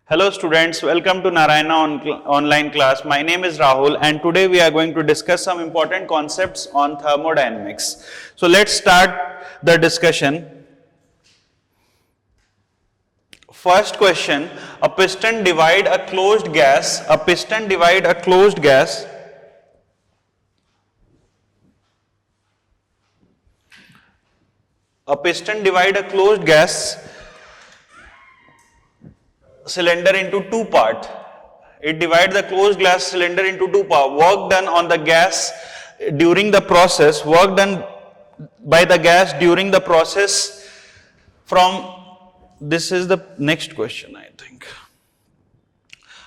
Hello students, welcome to Narayana online class. My name is Rahul and today we are going to discuss some important concepts on thermodynamics. So let's start the discussion. First question, a piston divide a closed gas, A piston divide a closed gas cylinder into two parts. It divides the closed glass cylinder into two parts. Work done on the gas during the process, work done by the gas during the process from, this is the next question I think.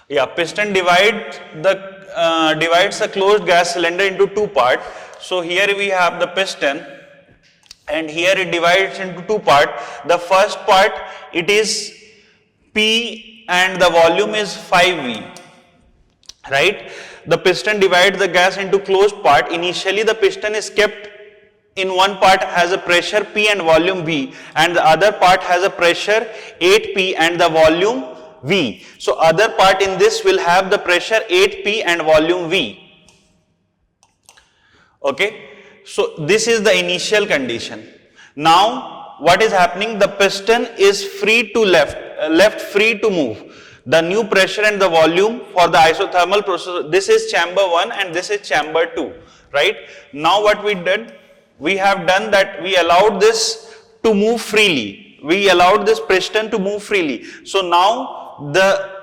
Yeah, piston divides the closed gas cylinder into two parts. So here we have the piston and here it divides into two parts. The first part, it is P and the volume is 5V, right? The piston divides the gas into closed part. Initially the piston is kept in one part has a pressure P and volume V, and the other part has a pressure 8P and the volume V. So other part in this will have the pressure 8P and volume V. Okay, so this is the initial condition. Now what is happening? The piston is free to left free to move. The new pressure and the volume for the isothermal process, this is chamber 1 and this is chamber 2, right? Now what we did, we have done that we allowed this to move freely. We allowed this piston to move freely. So now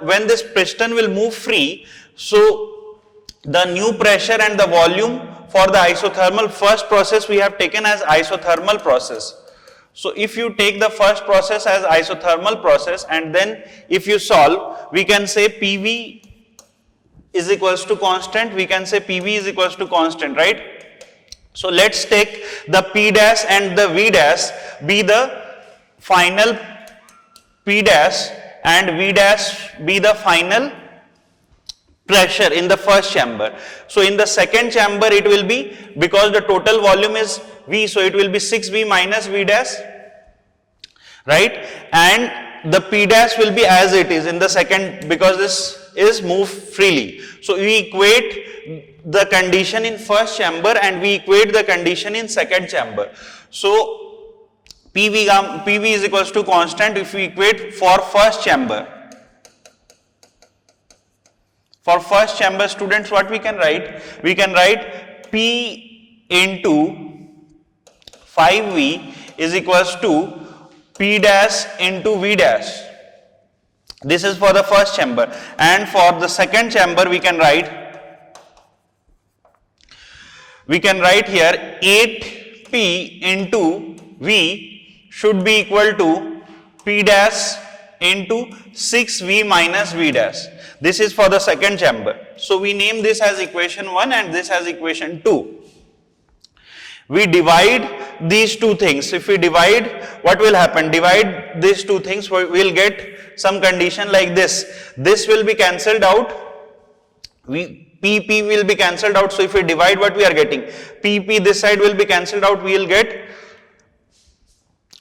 when this piston will move free, so the new pressure and the volume for the isothermal first process we have taken as isothermal process. So if you take the first process as isothermal process and then if you solve, we can say PV is equals to constant, we can say PV is equals to constant, right? So let's take the P dash and the V dash be the final P dash and V dash be the final pressure in the first chamber. So in the second chamber it will be, because the total volume is V, so it will be 6V minus V dash, right? And the P dash will be as it is in the second, because this is moved freely. So we equate the condition in first chamber and we equate the condition in second chamber. So PV is equals to constant if we equate for first chamber. For first chamber, students, what we can write? We can write P into 5V is equals to P dash into V dash. This is for the first chamber. And for the second chamber, we can write here 8P into V should be equal to P dash into 6V minus V dash. This is for the second chamber. So we name this as equation 1 and this as equation 2. We divide these two things. If we divide, what will happen? Divide these two things, we will get some condition like this. This will be cancelled out. PP will be cancelled out. So if we divide, what we are getting? PP this side will be cancelled out. We will get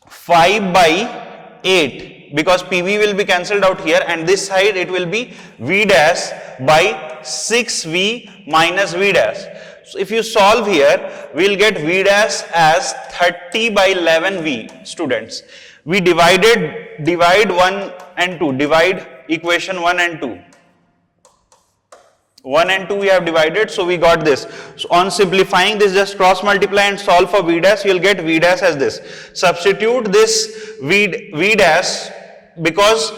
5 by 8. Because PV will be cancelled out here, and this side it will be V dash by 6V minus V dash. So if you solve here, we will get V dash as 30 by 11V, students. We divide 1 and 2, divide equation 1 and 2. 1 and 2 we have divided, so we got this. So on simplifying this, just cross multiply and solve for V dash, you will get V dash as this. Substitute this V dash, because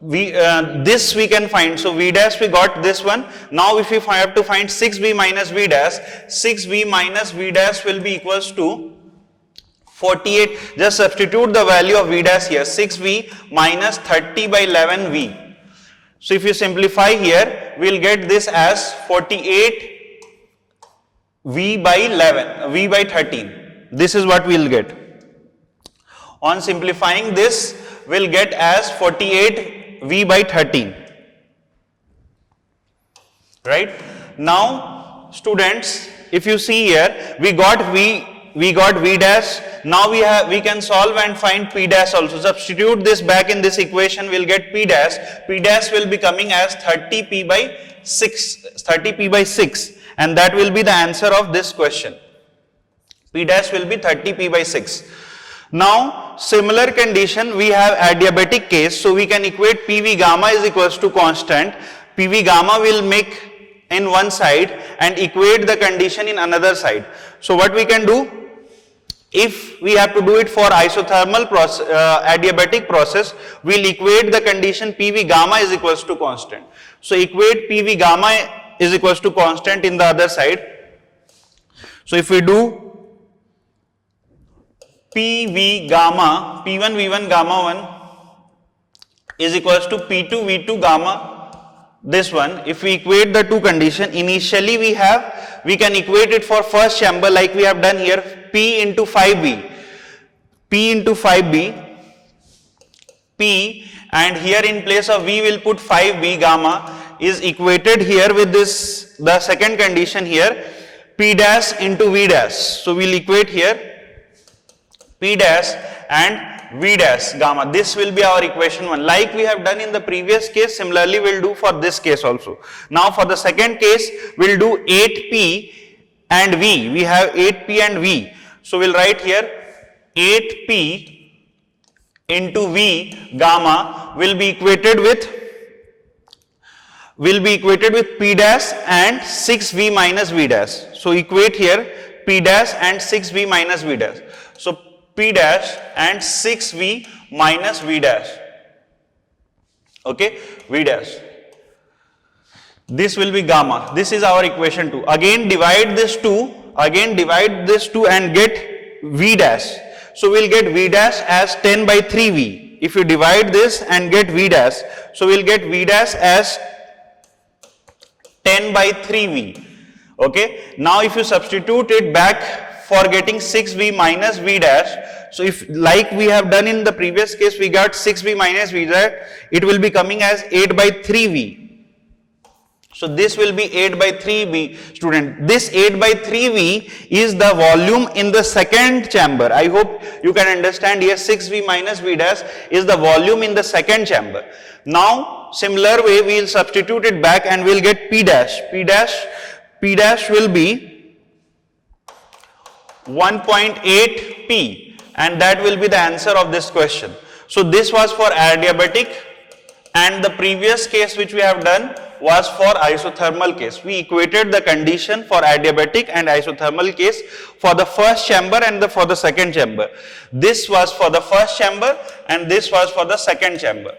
this we can find. So V dash we got this one. Now if we have to find 6V minus V dash, 6V minus V dash will be equals to 48. Just substitute the value of V dash here, 6V minus 30 by 11V. So if you simplify here, we will get this as 48 V by 11, V by 13. This is what we will get. On simplifying this, we will get as 48 V by 13. Right? Now, students, if you see here, we got V we got V dash. Now we can solve and find P dash also. Substitute this back in this equation, we'll get P dash. P dash will be coming as 30p by 6, and that will be the answer of this question. P dash will be 30p by 6. Now similar condition we have adiabatic case, so we can equate PV gamma is equals to constant. PV gamma will make in one side and equate the condition in another side. So what we can do, if we have to do it for isothermal process, adiabatic process, we'll equate the condition PV gamma is equals to constant. So equate PV gamma is equals to constant in the other side. So if we do PV gamma, P1 V1 gamma 1 is equals to P2 V2 gamma, this one, if we equate the two condition, initially we can equate it for first chamber like we have done here, P into 5B, P, and here in place of V will put 5B gamma is equated here with this, the second condition here, P dash into V dash. So we'll equate here P dash and V dash gamma. This will be our equation 1. Like we have done in the previous case, similarly we'll do for this case also. Now for the second case, we'll do 8P and V. We have 8P and V. So we'll write here 8P into V gamma will be equated with P dash and 6V minus V dash. So equate here P dash and 6V minus V dash. So P dash and 6V minus V dash. Okay, V dash. This will be gamma. This is our equation 2. Again divide this 2 and get V dash. So we'll get V dash as 10 by 3V. If you divide this and get V dash, so we'll get V dash as 10 by 3V. Okay, now if you substitute it back for getting 6V minus V dash, so if like we have done in the previous case, we got 6V minus V dash, it will be coming as 8 by 3V. So this will be 8 by 3V, student. This 8 by 3V is the volume in the second chamber. I hope you can understand here 6V minus V dash is the volume in the second chamber. Now similar way we will substitute it back and we will get P dash. P dash will be 1.8P, and that will be the answer of this question. So this was for adiabatic, and the previous case which we have done was for isothermal case. We equated the condition for adiabatic and isothermal case for the first chamber and for the second chamber. This was for the first chamber and this was for the second chamber.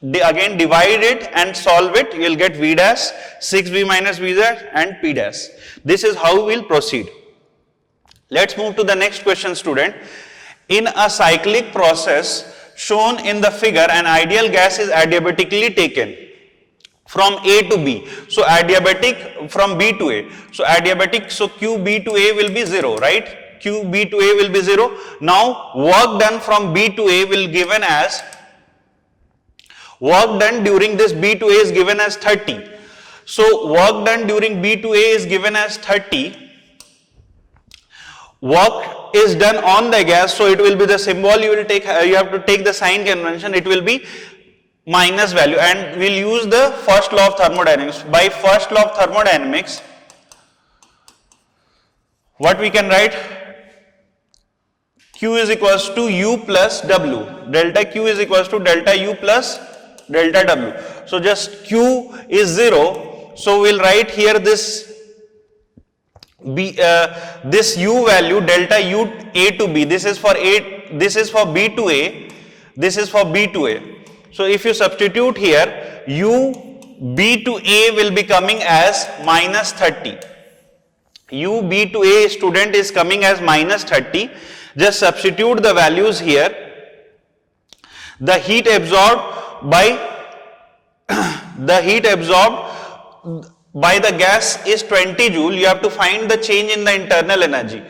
Again divide it and solve it, you will get V dash, 6V minus V dash and P dash. This is how we will proceed. Let's move to the next question, student. In a cyclic process shown in the figure, an ideal gas is adiabatically taken from A to B. So adiabatic from B to A. So adiabatic, so QB to A will be 0, right? QB to A will be 0. Now work done from B to A will given as, work done during this B to A is given as 30. So work done during B to A is given as 30. Work is done on the gas, so it will be the symbol you will take, you have to take the sign convention, it will be minus value, and we'll use the first law of thermodynamics. By first law of thermodynamics, what we can write? Q is equals to U plus W. Delta Q is equals to delta U plus delta W. So just Q is 0, so we'll write here this this U value delta U A to B. This is for A, this is for B to A, this is for B to A. So if you substitute here, U B to A will be coming as minus 30. U B to A, student, is coming as minus 30. Just substitute the values here. The heat absorbed by the gas is 20 joule. You have to find the change in the internal energy.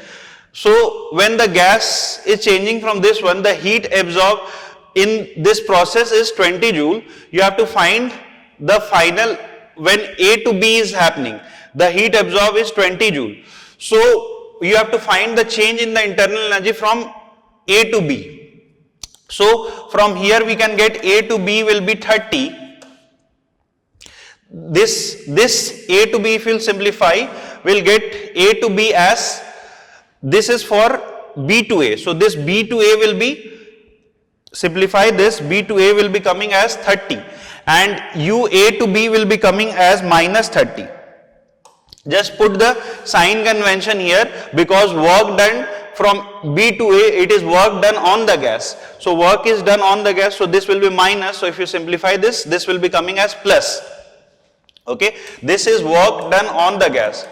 So when the gas is changing from this one, the heat absorbed in this process is 20 joule. You have to find the final, when A to B is happening, the heat absorbed is 20 joule. So you have to find the change in the internal energy from A to B. So from here we can get A to B will be 30. This A to B, if you will simplify, we'll get A to B as, this is for B to A. So this B to A will be, simplify this, B to A will be coming as 30 and U A to B will be coming as minus 30. Just put the sign convention here because work done from B to A, it is work done on the gas. So work is done on the gas, so this will be minus. So if you simplify this, this will be coming as plus. Okay, this is work done on the gas.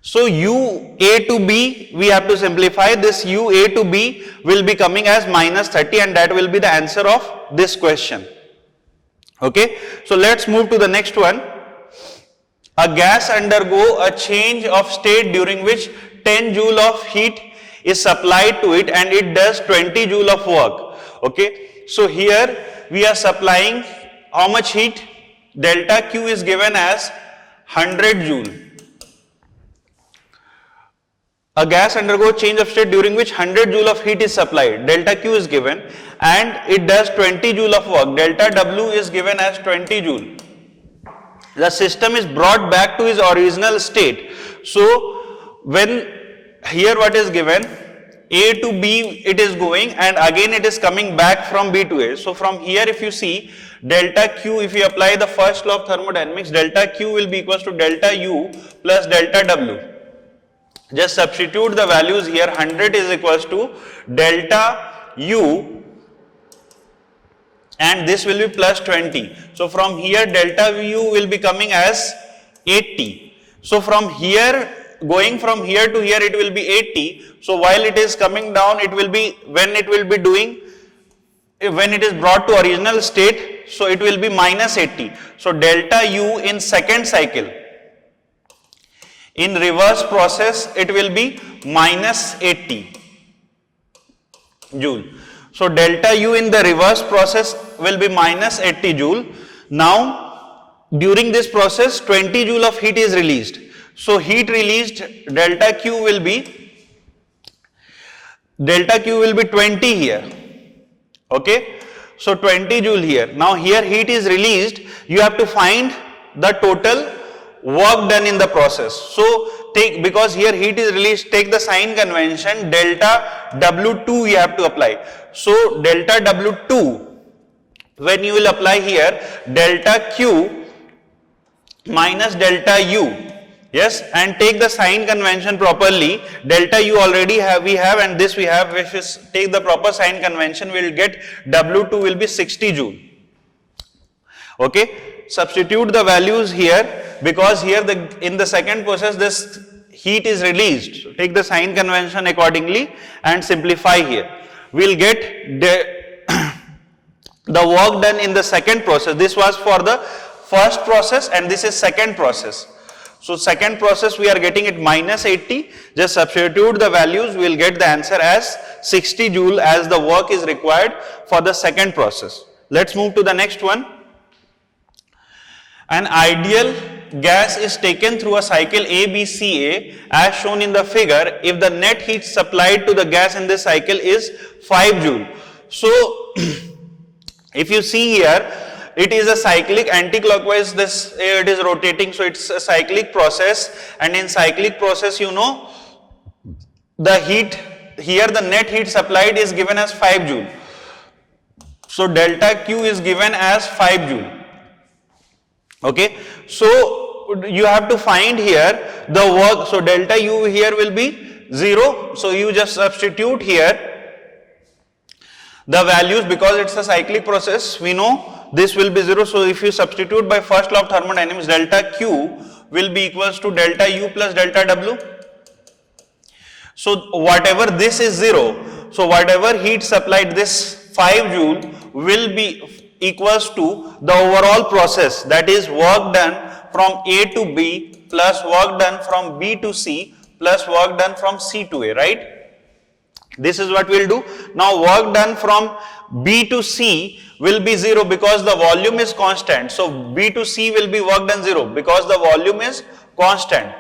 So U A to B, we have to simplify this. U A to B will be coming as minus 30 and that will be the answer of this question. Okay, so let's move to the next one. A gas undergo a change of state during which 10 joule of heat is supplied to it and it does 20 joule of work. Okay, so here we are supplying how much heat? Delta Q is given as 100 joule. A gas undergo change of state during which 100 joule of heat is supplied. Delta Q is given and it does 20 joule of work. Delta W is given as 20 joule. The system is brought back to its original state. So when here what is given, A to B it is going and again it is coming back from B to A. So from here if you see delta Q, if you apply the first law of thermodynamics, delta Q will be equals to delta U plus delta W. Just substitute the values here. 100 is equals to delta U and this will be plus 20. So from here delta U will be coming as 80. So from here, going from here to here it will be 80. So while it is coming down, it will be, when it will be doing, when it is brought to original state, so it will be minus 80. So delta U in second cycle, in reverse process it will be minus 80 joule. So delta U in the reverse process will be minus 80 joule. Now during this process 20 joule of heat is released. So heat released, delta Q will be 20 here. Okay, so 20 joule here. Now here heat is released, you have to find the total work done in the process. So take, because here heat is released, take the sign convention, delta W2 you have to apply. So delta W2, when you will apply here, delta Q minus delta U, yes, and take the sign convention properly. Delta U already we have and this we have, which is, take the proper sign convention, we will get W2 will be 60 joule. Okay, substitute the values here because here in the second process this heat is released. So take the sign convention accordingly and simplify here. We will get the work done in the second process. This was for the first process and this is second process. So second process we are getting it minus 80. Just substitute the values, we will get the answer as 60 joule as the work is required for the second process. Let's move to the next one. An ideal gas is taken through a cycle ABCA as shown in the figure if the net heat supplied to the gas in this cycle is 5 joule. So if you see here, it is a cyclic anti-clockwise, this it is rotating, so it's a cyclic process, and in cyclic process you know the heat here, the net heat supplied is given as 5 joule. So delta Q is given as 5 joule. Okay, so you have to find here the work. So delta U here will be 0. So you just substitute here the values because it's a cyclic process. We know this will be 0. So if you substitute by first law of thermodynamics, delta Q will be equals to delta U plus delta W. So whatever this is 0. So whatever heat supplied, this 5 joule will be equals to the overall process, that is work done from A to B plus work done from B to C plus work done from C to A, right? This is what we'll do. Now work done from B to C will be 0 because the volume is constant. So B to C will be work done 0 because the volume is constant.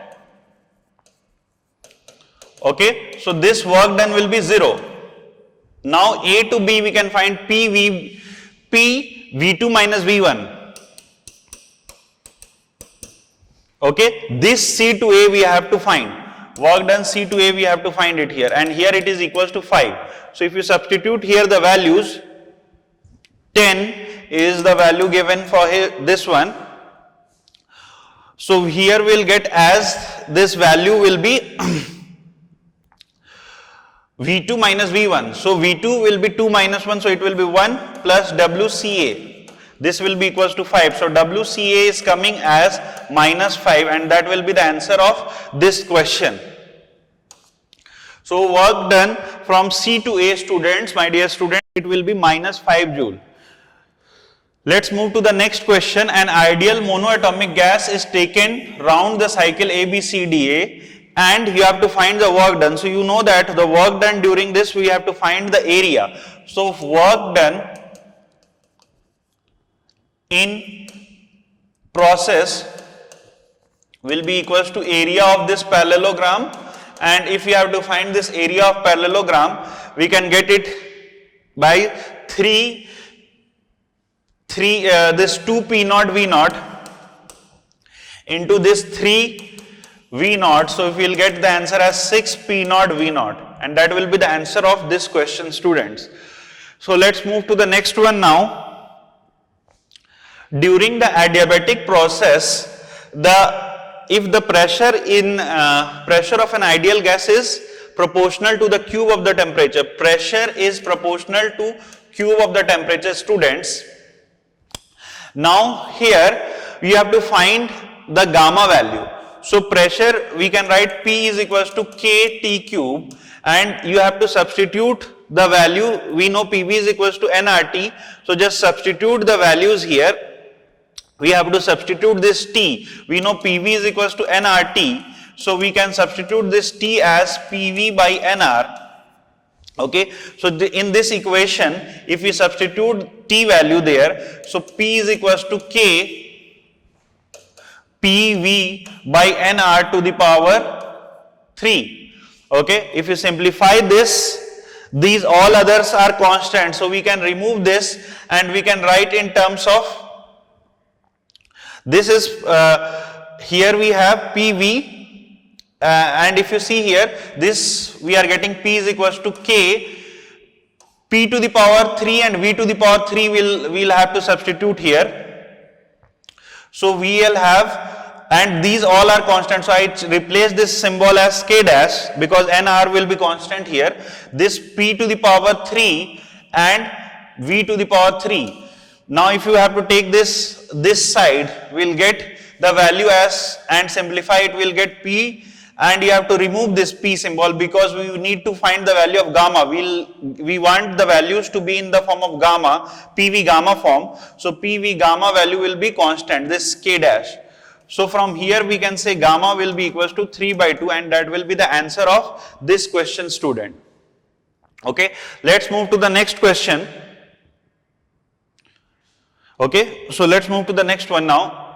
Okay, so this work done will be 0. Now A to B we can find P V2 minus V1. Okay, this C to A we have to find. Work done C to A we have to find it here, and here it is equals to 5. So if you substitute here the values, 10 is the value given for this one. So here we'll get as this value will be V2 minus V1. So V2 will be 2 minus 1, so it will be 1 plus WCA. This will be equals to 5. So WCA is coming as minus 5, and that will be the answer of this question. So work done from C to A, students, my dear students, it will be minus 5 joule. Let's move to the next question. An ideal monoatomic gas is taken round the cycle ABCDA, and you have to find the work done. So you know that the work done during this we have to find the area. So work done in process will be equals to area of this parallelogram, and if we have to find this area of parallelogram, we can get it by this 2 P naught V naught into this 3 V naught. So we will get the answer as 6 P naught V naught, and that will be the answer of this question, students. So let's move to the next one now. During the adiabatic process, if the pressure of an ideal gas is proportional to the cube of the temperature, pressure is proportional to cube of the temperature, students. Now here we have to find the gamma value. So pressure we can write P is equals to K T cube, and you have to substitute the value. We know PV is equals to nRT, so just substitute the values here. We have to substitute this T. We know PV is equals to nRT, so we can substitute this T as PV by nR. Okay, so in this equation, if we substitute T value there, so P is equals to K PV by nR to the power 3. Okay, if you simplify this, these all others are constant, so we can remove this and we can write in terms of this is here we have PV, and if you see here, this we are getting P is equals to K P to the power 3 and V to the power 3 we'll have to substitute here. So we will have, and these all are constant, so I replace this symbol as K dash because nR will be constant here. This P to the power 3 and V to the power 3. Now if you have to take this side, we'll get the value as, and simplify it, we'll get P, and you have to remove this P symbol because we need to find the value of gamma. We want the values to be in the form of gamma, PV gamma form. So PV gamma value will be constant, this K dash. So from here we can say gamma will be equals to 3 by 2, and that will be the answer of this question, student. Okay, let's move to the next question. Okay, so let's move to the next one now.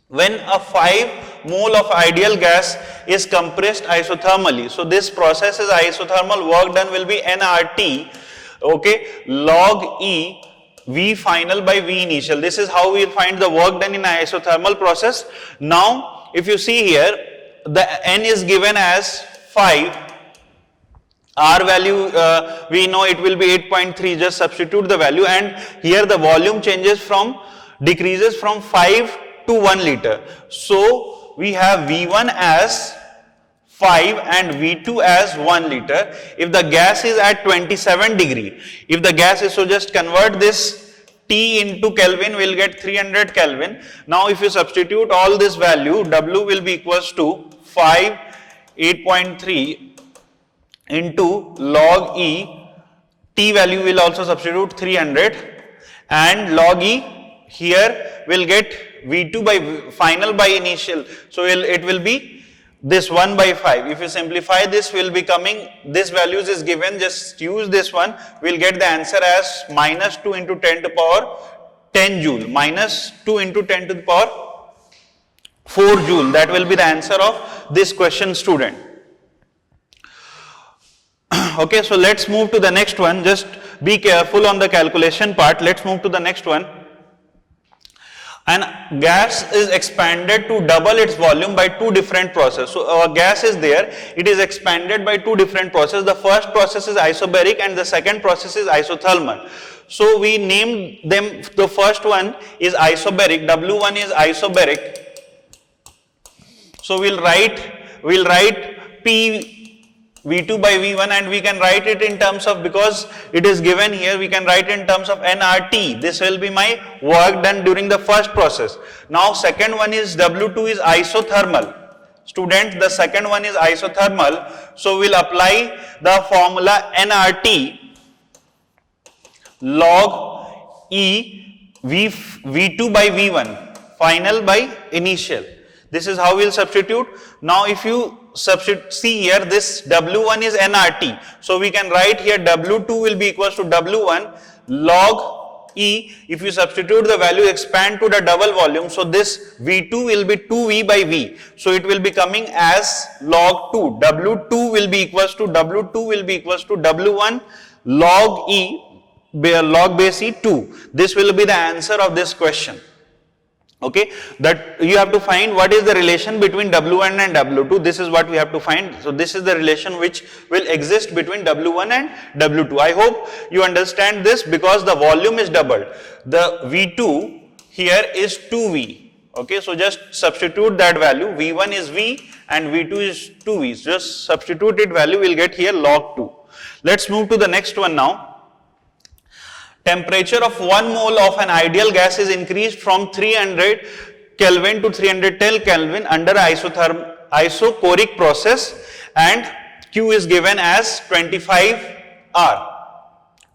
When a 5 mole of ideal gas is compressed isothermally, so this process is isothermal, work done will be nRT, okay, log E V final by V initial. This is how we will find the work done in isothermal process. Now, if you see here, the N is given as 5. R value, we know it will be 8.3, just substitute the value, and here the volume decreases from 5 to 1 liter. So we have V1 as 5 and V2 as 1 liter. If the gas is at 27 degree, if the gas is, so just convert this T into Kelvin, we'll get 300 Kelvin. Now if you substitute all this value, W will be equals to 5, 8.3 into log E, T value will also substitute 300, and log E here will get V2 by final by initial, so it will be this 1 by 5. If you simplify this, will be coming, this values is given, just use this one, we'll get the answer as minus 2 into 10 to the power 10 joule, minus 2 into 10 to the power 4 joule. That will be the answer of this question, student. Okay, so let's move to the next one. Just be careful on the calculation part. Let's move to the next one. And gas is expanded to double its volume by two different processes. So our gas is there, it is expanded by two different processes. The first process is isobaric and the second process is isothermal. So we named them, the first one is isobaric, W1 is isobaric. So we'll write P V2 by V1, and we can write it in terms of, because it is given here, we can write in terms of nRT. This will be my work done during the first process. Now second one is W2 is isothermal. Student, the second one is isothermal. So we'll apply the formula nRT log E V2 by V1, final by initial. This is how we'll substitute. Now if you substitute, see here, this W1 is nRT. So we can write here W2 will be equals to W1 log E. If you substitute the value, expand to the double volume. So this V2 will be 2V by V. So it will be coming as log 2. W2 will be equals to W1 log E, log base E 2. This will be the answer of this question. Okay, that you have to find what is the relation between W1 and W2. This is what we have to find. So this is the relation which will exist between W1 and W2. I hope you understand this, because the volume is doubled. The V2 here is 2V. Okay, so just substitute that value. V1 is V and V2 is 2V. Just substitute it value, we'll get here log 2. Let's move to the next one now. Temperature of 1 mole of an ideal gas is increased from 300 Kelvin to 310 Kelvin under isochoric process, and Q is given as 25 R,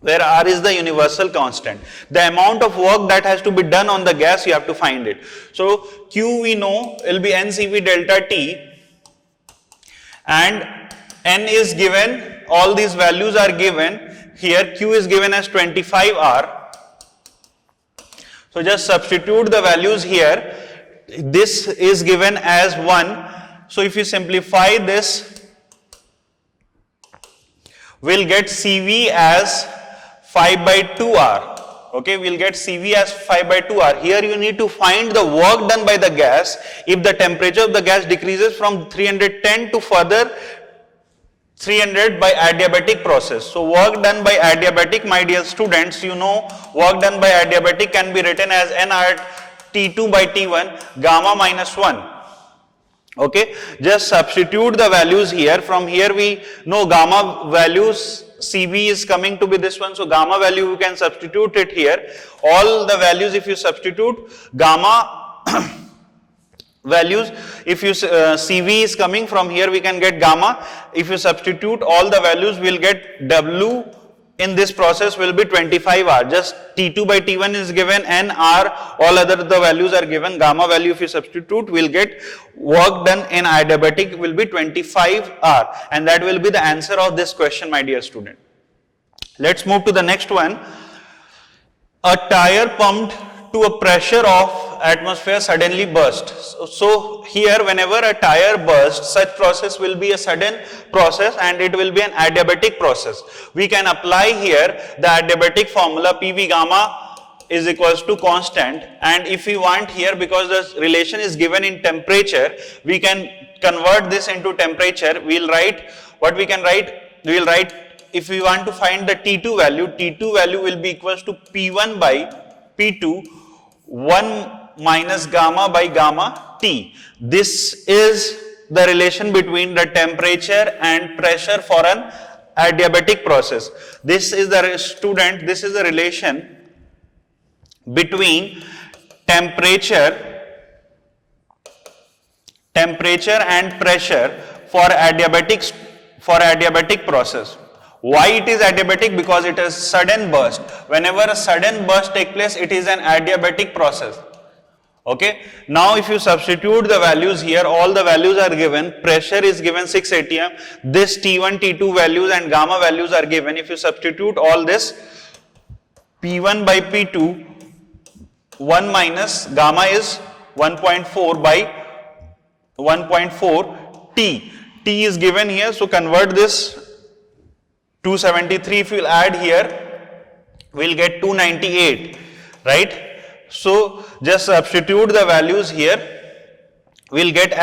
where R is the universal constant. The amount of work that has to be done on the gas, you have to find it. So Q we know will be NCV delta T, and N is given, all these values are given. Here Q is given as 25 R. So just substitute the values here. This is given as 1. So if you simplify this, we'll get CV as 5 by 2 R. Okay, we'll get CV as 5 by 2 R. Here you need to find the work done by the gas if the temperature of the gas decreases from 310 to further 300 by adiabatic process. So work done by adiabatic, my dear students, you know work done by adiabatic can be written as nR T2 by T1 gamma minus 1. Okay, just substitute the values here. From here we know gamma values, CV is coming to be this one, so gamma value you can substitute it here. All the values if you substitute, gamma values, if you CV is coming from here, we can get gamma. If you substitute all the values, we'll get W in this process will be 25 R. Just T2 by T1 is given, N R, all other the values are given. Gamma value if you substitute, we'll get work done in adiabatic will be 25 R, and that will be the answer of this question, my dear student. Let's move to the next one. A tire pumped to a pressure of atmosphere suddenly bursts. So here whenever a tire bursts, such process will be a sudden process and it will be an adiabatic process. We can apply here the adiabatic formula PV gamma is equals to constant, and if we want here, because the relation is given in temperature, we can convert this into temperature. We'll write what we can write. We'll write, if we want to find the T2 value will be equals to P1 by P2 1 minus gamma by gamma T. This is the relation between the temperature and pressure for an adiabatic process. This is the student, this is the relation between temperature and pressure for adiabatic process. Why it is adiabatic? Because it is sudden burst. Whenever a sudden burst takes place, it is an adiabatic process. Okay, now if you substitute the values here, all the values are given, pressure is given 6 atm, this T1, T2 values and gamma values are given. If you substitute all this, P1 by P2, 1 minus gamma is 1.4 by 1.4 T. T is given here, so convert this 273, if you will add here, we will get 298, right? So just substitute the values here, we'll get the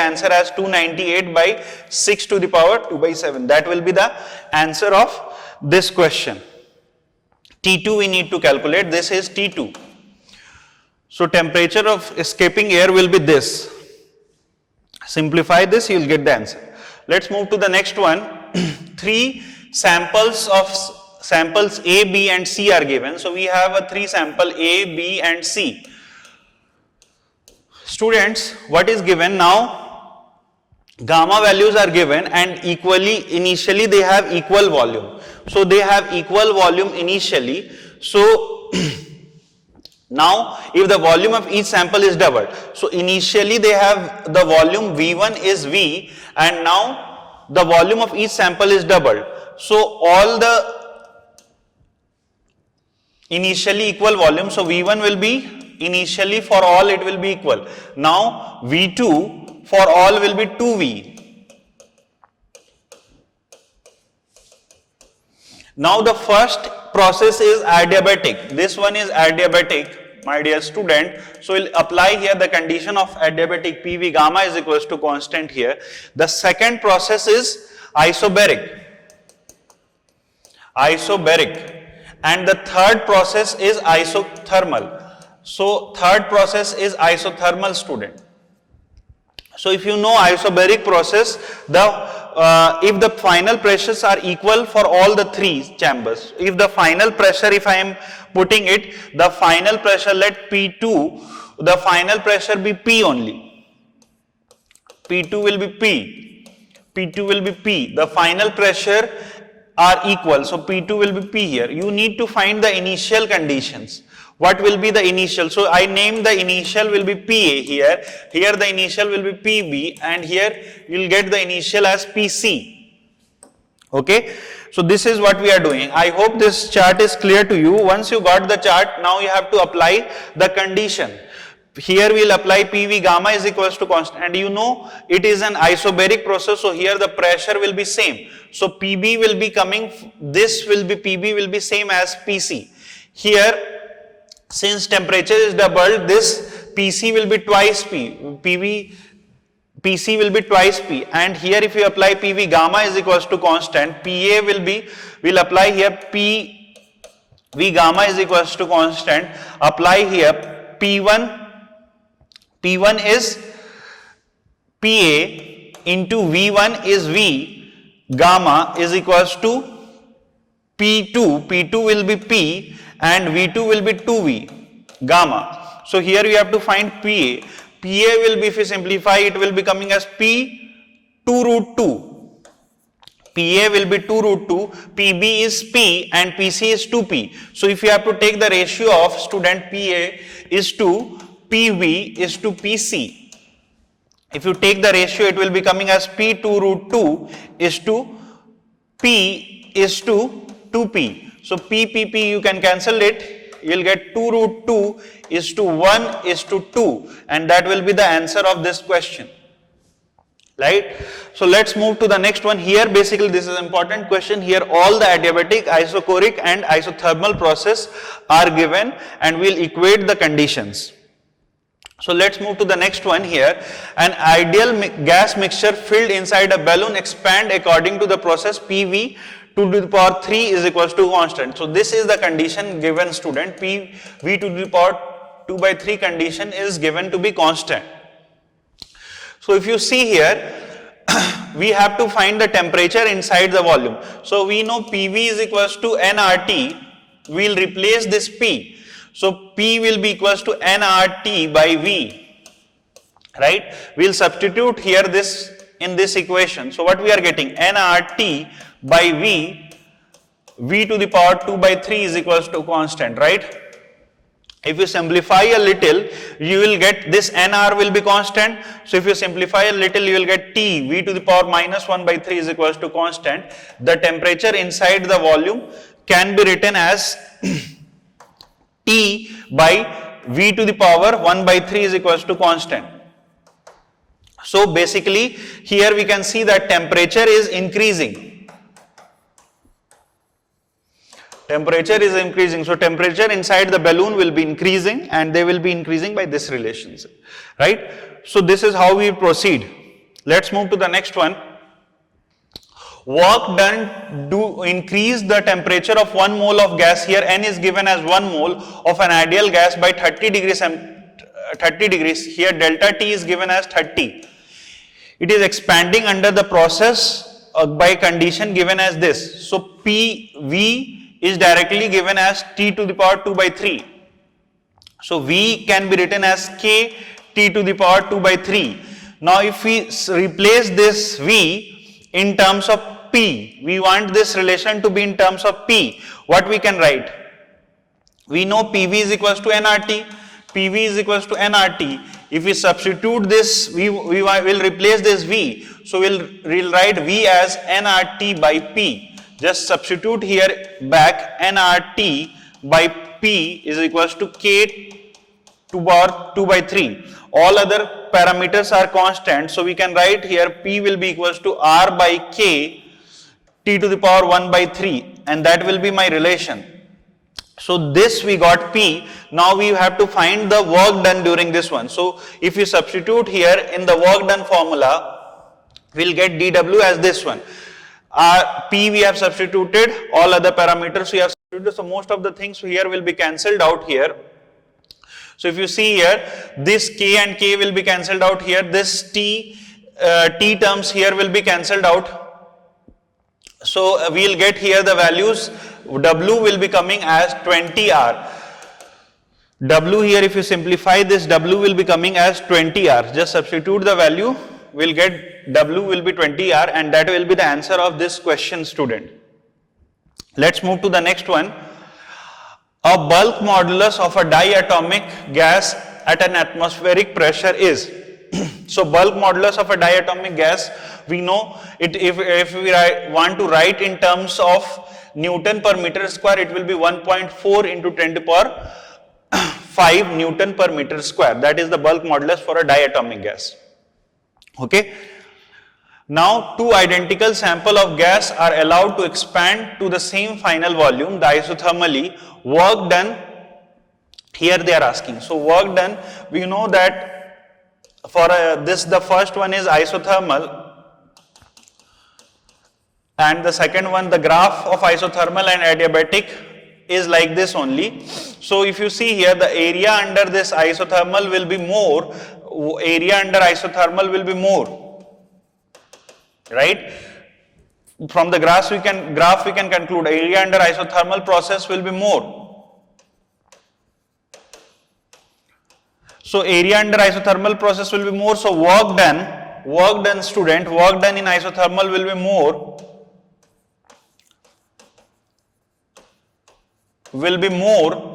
answer as 298 by 6 to the power 2 by 7. That will be the answer of this question. T2 we need to calculate, this is T2. So temperature of escaping air will be this. Simplify this, you will get the answer. Let's move to the next one. 3 samples A, B and C are given. So we have a 3 sample A, B and C. Students, what is given now? Gamma values are given and initially they have equal volume. So they have equal volume initially. So now if the volume of each sample is doubled, so initially they have the volume V1 is V and now the volume of each sample is doubled. So all the initially equal volume, so V1 will be initially for all it will be equal. Now V2 for all will be 2V. Now the first process is adiabatic. This one is adiabatic, my dear student. So we'll apply here the condition of adiabatic, PV gamma is equals to constant here. The second process is isobaric. And the third process is isothermal. So third process is isothermal, student. So if you know isobaric process, if the final pressures are equal for all the 3 chambers, if the final pressure, if I am putting it, the final pressure, let P2, the final pressure be P only. P2 will be P. P2 will be P. The final pressure are equal. So P2 will be P here. You need to find the initial conditions. What will be the initial? So I name the initial will be PA here. Here the initial will be PB and here you will get the initial as PC. Okay. So this is what we are doing. I hope this chart is clear to you. Once you got the chart, now you have to apply the condition. Here we will apply PV gamma is equals to constant and you know it is an isobaric process, so here the pressure will be same. So PB will be coming, this will be PB will be same as PC. Here since temperature is doubled, this PC will be twice P, PC will be twice P and here if you apply PV gamma is equals to constant, PA will apply here PV gamma is equals to constant, apply here P1 is PA into V1 is V, gamma is equals to P2, P2 will be P and V2 will be 2V, gamma. So here you have to find PA. PA will be, if you simplify, it will be coming as P 2 root 2. PA will be 2 root 2, PB is P and PC is 2P. So if you have to take the ratio of student PA is to PV is to PC. If you take the ratio, it will be coming as P 2 root 2 is to P is to 2P. So P you can cancel it, you will get 2 root 2 is to 1 is to 2 and that will be the answer of this question. Right? So let's move to the next one. Here basically this is an important question. Here all the adiabatic, isochoric and isothermal process are given and we'll equate the conditions. So let's move to the next one here. An ideal gas mixture filled inside a balloon expand according to the process PV 2 to the power 3 is equals to constant. So this is the condition given, student. PV 2 to the power 2 by 3 condition is given to be constant. So if you see here, we have to find the temperature inside the volume. So we know PV is equals to nRT. We will replace this P. So P will be equals to nRT by V, right? We will substitute here this in this equation. So what we are getting, nRT by V, V to the power 2 by 3 is equals to constant, right? If you simplify a little, you will get this nr will be constant. So if you simplify a little, you will get T v to the power minus 1 by 3 is equals to constant. The temperature inside the volume can be written as T by v to the power 1 by 3 is equals to constant. So basically here we can see that temperature is increasing. Temperature is increasing, so temperature inside the balloon will be increasing and they will be increasing by this relationship, right? So this is how we proceed. Let's move to the next one. Work done to increase the temperature of 1 mole of gas. Here N is given as 1 mole of an ideal gas by 30 degrees. Here delta T is given as 30. It is expanding under the process by condition given as this. So PV is directly given as T to the power 2 by 3. So V can be written as K T to the power 2 by 3. Now if we replace this V in terms of P, we want this relation to be in terms of P. What we can write? We know PV is equals to nRT. PV is equals to nRT. If we substitute this, we will replace this V. So we'll write V as nRT by P. Just substitute here back nRT by P is equals to K to power 2 by 3. All other parameters are constant. So we can write here P will be equals to R by K T to the power 1 by 3, and that will be my relation. So this we got P. Now we have to find the work done during this one. So if you substitute here in the work done formula, we'll get dW as this one. P we have substituted, all other parameters we have substituted, so most of the things here will be cancelled out here. So if you see here, this K and K will be cancelled out here, this T terms here will be cancelled out. So we will get here the values, W will be coming as 20R. W here, if you simplify this, W will be coming as 20R. Just substitute the value, we'll get W will be 20R, and that will be the answer of this question, student. Let's move to the next one. A bulk modulus of a diatomic gas at an atmospheric pressure is. So bulk modulus of a diatomic gas, we know it, if we want to write in terms of Newton per meter square, it will be 1.4 into 10 to the power 5 Newton per meter square. That is the bulk modulus for a diatomic gas. Okay. Now two identical sample of gas are allowed to expand to the same final volume, the isothermally. Work done, here they are asking. So work done, we know that for this, the first one is isothermal, and the second one, the graph of isothermal and adiabatic is like this only. So if you see here, the area under this isothermal will be more, area under isothermal will be more. Right? From the graph we can conclude area under isothermal process will be more. So area under isothermal process will be more. So work done student, work done in isothermal will be more. Will be more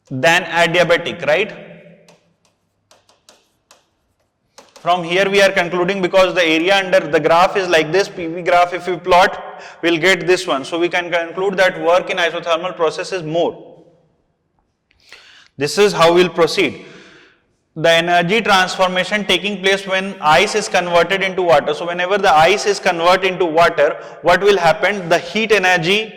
than adiabatic, right? From here we are concluding, because the area under the graph is like this, PV graph, if we plot, we'll get this one. So we can conclude that work in isothermal process is more. This is how we'll proceed. The energy transformation taking place when ice is converted into water. So whenever the ice is converted into water, what will happen? The heat energy,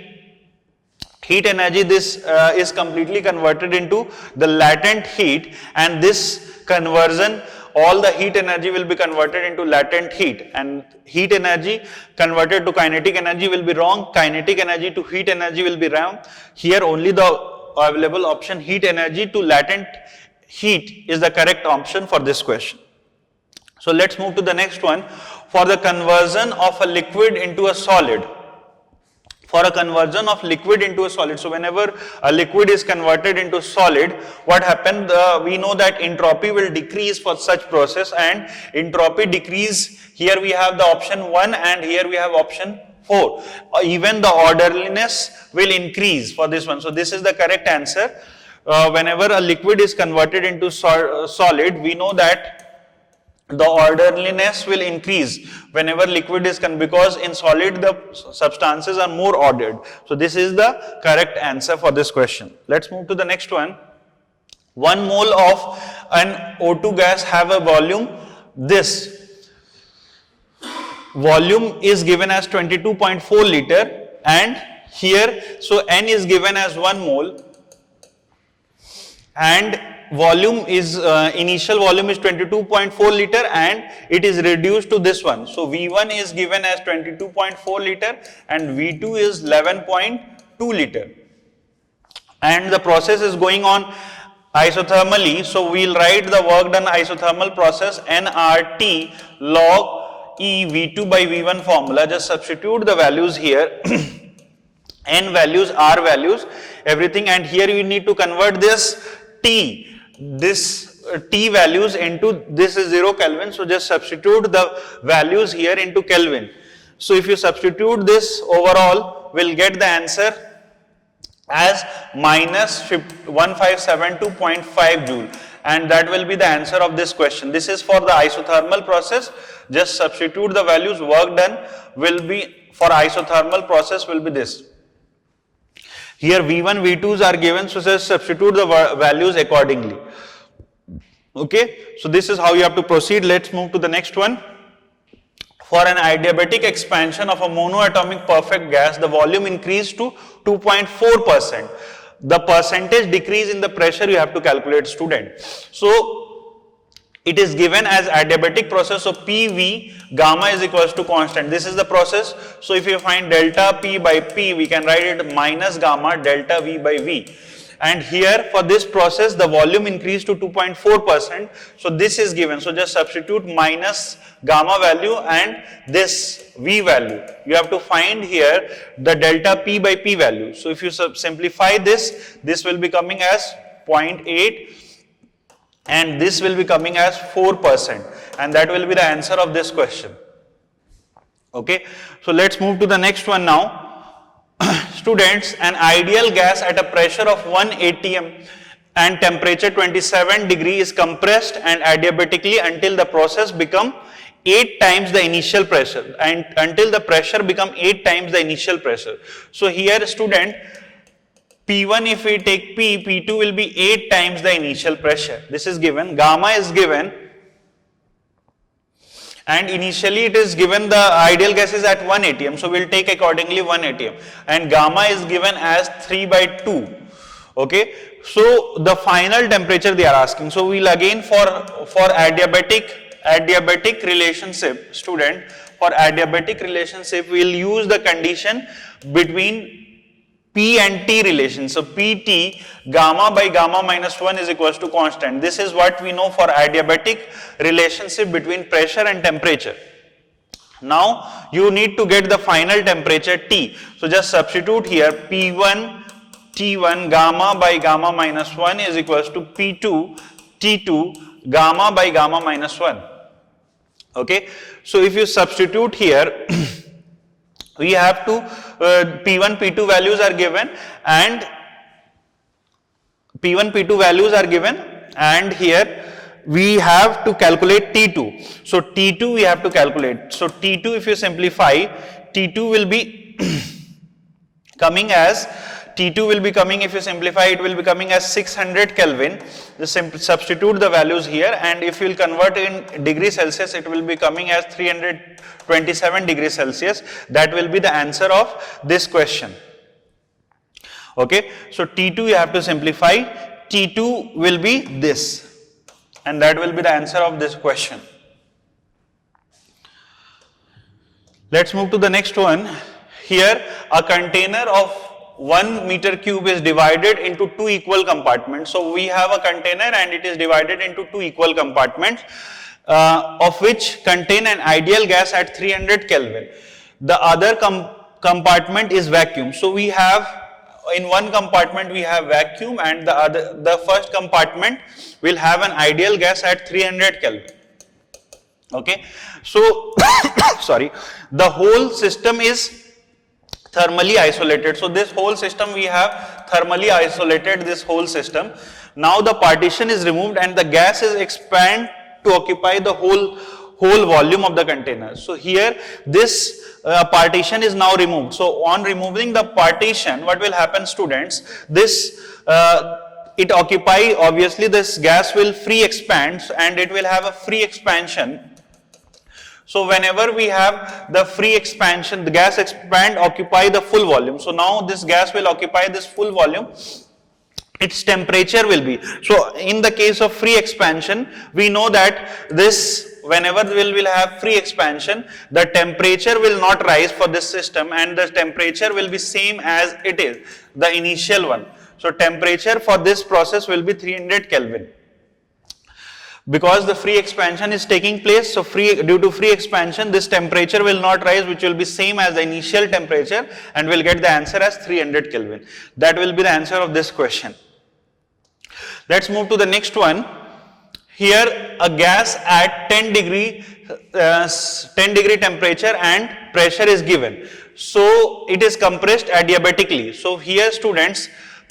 this is completely converted into the latent heat, and this conversion, all the heat energy will be converted into latent heat, and heat energy converted to kinetic energy will be wrong, kinetic energy to heat energy will be wrong. Here only the available option heat energy to latent heat is the correct option for this question. So let's move to the next one. For the conversion of a liquid into a solid. For a conversion of liquid into a solid. So whenever a liquid is converted into solid, what happens? We know that entropy will decrease for such process, and entropy decrease, here we have the option 1 and here we have option 4. Even the orderliness will increase for this one. So this is the correct answer. whenever a liquid is converted into solid, we know that the orderliness will increase whenever liquid is because in solid the substances are more ordered. So this is the correct answer for this question. Let's move to the next one. 1 mole of an O2 gas have a volume. This volume is given as 22.4 liter, and here, so N is given as 1 mole and volume is initial volume is 22.4 liter and it is reduced to this one. So V1 is given as 22.4 liter and V2 is 11.2 liter, and the process is going on isothermally. So we'll write the work done isothermal process nRT log E V2 by V1 formula. Just substitute the values here N values, R values, everything, and here you need to convert this T values into, this is 0 Kelvin, so just substitute the values here into Kelvin. So if you substitute this overall, we'll get the answer as minus 1572.5 joule, and that will be the answer of this question. This is for the isothermal process. Just substitute the values, work done will be for isothermal process will be this. Here V1, V2s are given, so just substitute the values accordingly. Okay, so this is how you have to proceed. Let's move to the next one. For an adiabatic expansion of a monoatomic perfect gas, the volume increased to 2.4%. The percentage decrease in the pressure you have to calculate, student. So it is given as adiabatic process, so PV gamma is equals to constant. This is the process. So if you find delta P by P, we can write it minus gamma delta V by V. And here for this process, the volume increased to 2.4%. So this is given. So just substitute minus gamma value and this V value. You have to find here the delta P by P value. So if you simplify this, this will be coming as 0.8. and this will be coming as 4%, and that will be the answer of this question. Okay, so let's move to the next one now. Students, an ideal gas at a pressure of 1 atm and temperature 27 degree is compressed and adiabatically until the process become 8 times the initial pressure, and until the pressure become 8 times the initial pressure. So here, student, P1, if we take P, P2 will be 8 times the initial pressure. This is given. Gamma is given, and initially it is given the ideal gas is at 1 atm. So we'll take accordingly 1 atm, and gamma is given as 3 by 2. Okay. So the final temperature they are asking. So we'll again for adiabatic relationship, student, for adiabatic relationship we'll use the condition between P and T relation. So Pt, gamma by gamma minus 1 is equals to constant. This is what we know for adiabatic relationship between pressure and temperature. Now you need to get the final temperature T. So just substitute here P1 T1 gamma by gamma minus 1 is equals to P2 T2 gamma by gamma minus 1. Okay. So if you substitute here we have to P1, P2 values are given, and P1, P2 values are given, and here we have to calculate T2. So T2 we have to calculate. So T2, if you simplify, T2 will be coming as, T2 will be coming, if you simplify, it will be coming as 600 Kelvin. Just substitute the values here, and if you will convert in degrees Celsius, it will be coming as 327 degrees Celsius. That will be the answer of this question. Okay, so T2 you have to simplify. T2 will be this, and that will be the answer of this question. Let's move to the next one. Here, a container of 1 meter cube is divided into 2 equal compartments. So we have a container and it is divided into 2 equal compartments, of which contain an ideal gas at 300 Kelvin. The other compartment is vacuum. So we have, in one compartment we have vacuum, and the first compartment will have an ideal gas at 300 Kelvin. Okay, so sorry, the whole system is thermally isolated. So this whole system we have thermally isolated this whole system. Now the partition is removed and the gas is expanded to occupy the whole volume of the container. So here this partition is now removed. So on removing the partition, what will happen, students? This it occupy, obviously this gas will free expand and it will have a free expansion. So whenever we have the free expansion, the gas expand, occupy the full volume. So now this gas will occupy this full volume. Its temperature will be. So in the case of free expansion, we know that this, whenever we will have free expansion, the temperature will not rise for this system and the temperature will be same as it is, the initial one. So temperature for this process will be 300 Kelvin. Because the free expansion is taking place, so due to free expansion, this temperature will not rise, which will be same as the initial temperature, and we'll get the answer as 300 Kelvin. That will be the answer of this question. Let's move to the next one. Here a gas at 10 degree temperature and pressure is given. So it is compressed adiabatically. So here, students,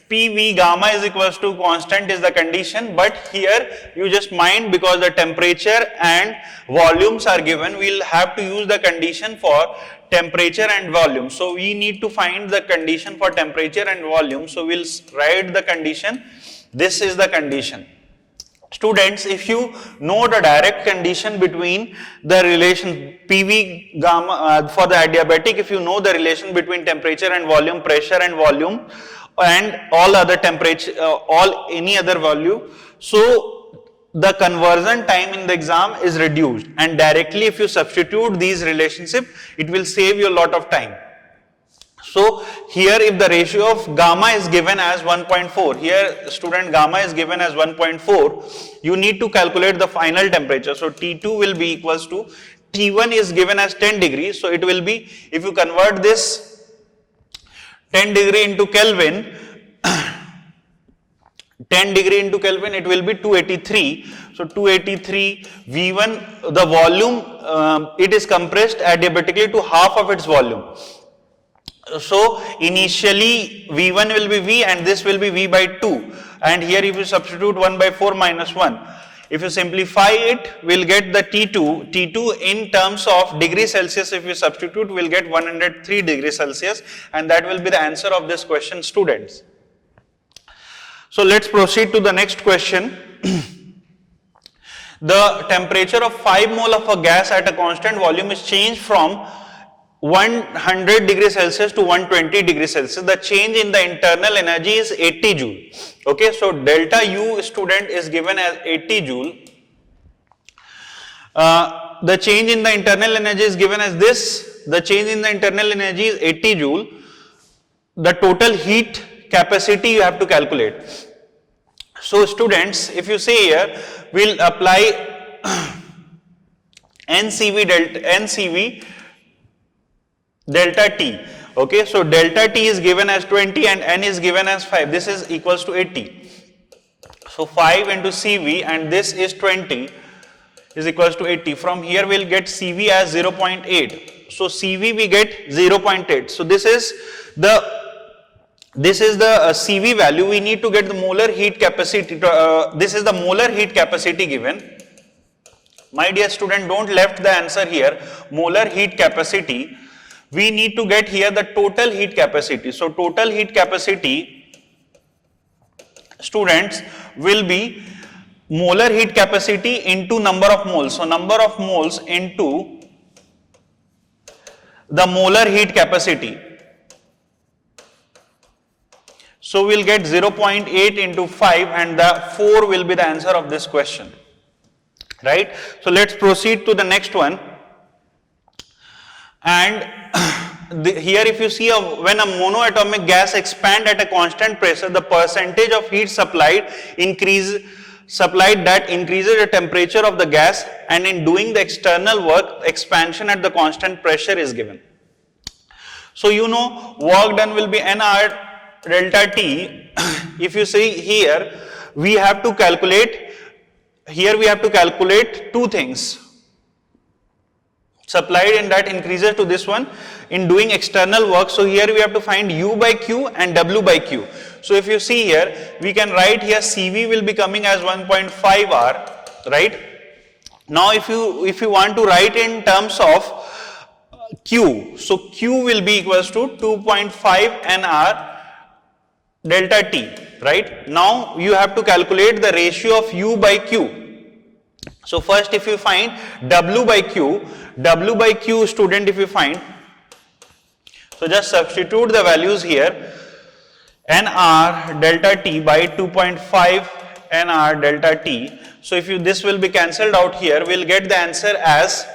PV gamma is equals to constant is the condition, but here you just mind, because the temperature and volumes are given, we'll have to use the condition for temperature and volume. So we need to find the condition for temperature and volume. So we'll write the condition. This is the condition. Students, if you know the direct condition between the relation PV gamma for the adiabatic, if you know the relation between temperature and volume, pressure and volume, and all other temperature, any other value, so the conversion time in the exam is reduced, and directly if you substitute these relationship, it will save you a lot of time. So here if the ratio of gamma is given as 1.4, here student gamma is given as 1.4, you need to calculate the final temperature. So T2 will be equals to, T1 is given as 10 degrees, so it will be, if you convert this 10 degree into Kelvin, 10 degree into Kelvin, it will be 283. So 283 V1, the volume, it is compressed adiabatically to half of its volume. So initially V1 will be V and this will be V by 2. And here if you substitute 1 by 4 minus 1, if you simplify it, we'll get the T2. T2 in terms of degree Celsius, if you substitute, we'll get 103 degrees Celsius, and that will be the answer of this question, students. So let's proceed to the next question. The temperature of 5 mole of a gas at a constant volume is changed from 100 degrees Celsius to 120 degrees Celsius. The change in the internal energy is 80 joule. Okay, so delta U, student, is given as 80 joule. The change in the internal energy is given as this. The change in the internal energy is 80 joule. The total heat capacity you have to calculate. So students, if you see here, we'll apply NCV delta T. Okay, so delta T is given as 20 and N is given as 5. This is equals to 80. So 5 into CV and this is 20 is equals to 80. From here we'll get CV as 0.8. So CV we get 0.8. So this is the CV value. We need to get the molar heat capacity. This is the molar heat capacity given. My dear student, don't left the answer here. Molar heat capacity. We need to get here the total heat capacity. So total heat capacity, students, will be molar heat capacity into number of moles. So number of moles into the molar heat capacity. So we'll get 0.8 into 5 and the 4 will be the answer of this question. Right? So let's proceed to the next one. And here if you see when a monoatomic gas expands at a constant pressure, the percentage of heat supplied that increases the temperature of the gas, and in doing the external work, expansion at the constant pressure is given. So you know work done will be nR delta T. If you see here, we have to calculate two things. supplied and that increases to this one in doing external work. So here we have to find U by Q and W by Q. So if you see here, we can write here CV will be coming as 1.5 R, right? Now if you want to write in terms of Q, so Q will be equals to 2.5 NR delta T, right? Now you have to calculate the ratio of U by Q. So first if you find W by Q student, if you find, so just substitute the values here, NR delta T by 2.5 NR delta T. So if this will be cancelled out here, we'll get the answer as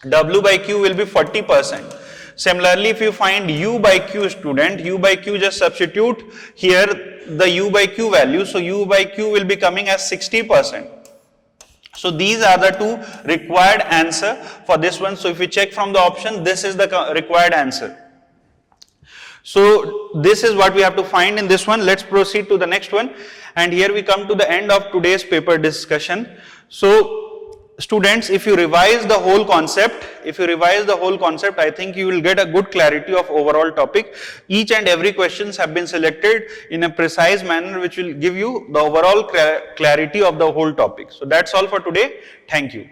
W by Q will be 40%. Similarly, if you find U by Q student, U by Q, just substitute here the U by Q value. So U by Q will be coming as 60%. So these are the two required answer for this one. So if you check from the option, this is the required answer. So this is what we have to find in this one. Let's proceed to the next one. And here we come to the end of today's paper discussion. So students, if you revise the whole concept, I think you will get a good clarity of overall topic. Each and every questions have been selected in a precise manner which will give you the overall clarity of the whole topic. So that's all for today. Thank you.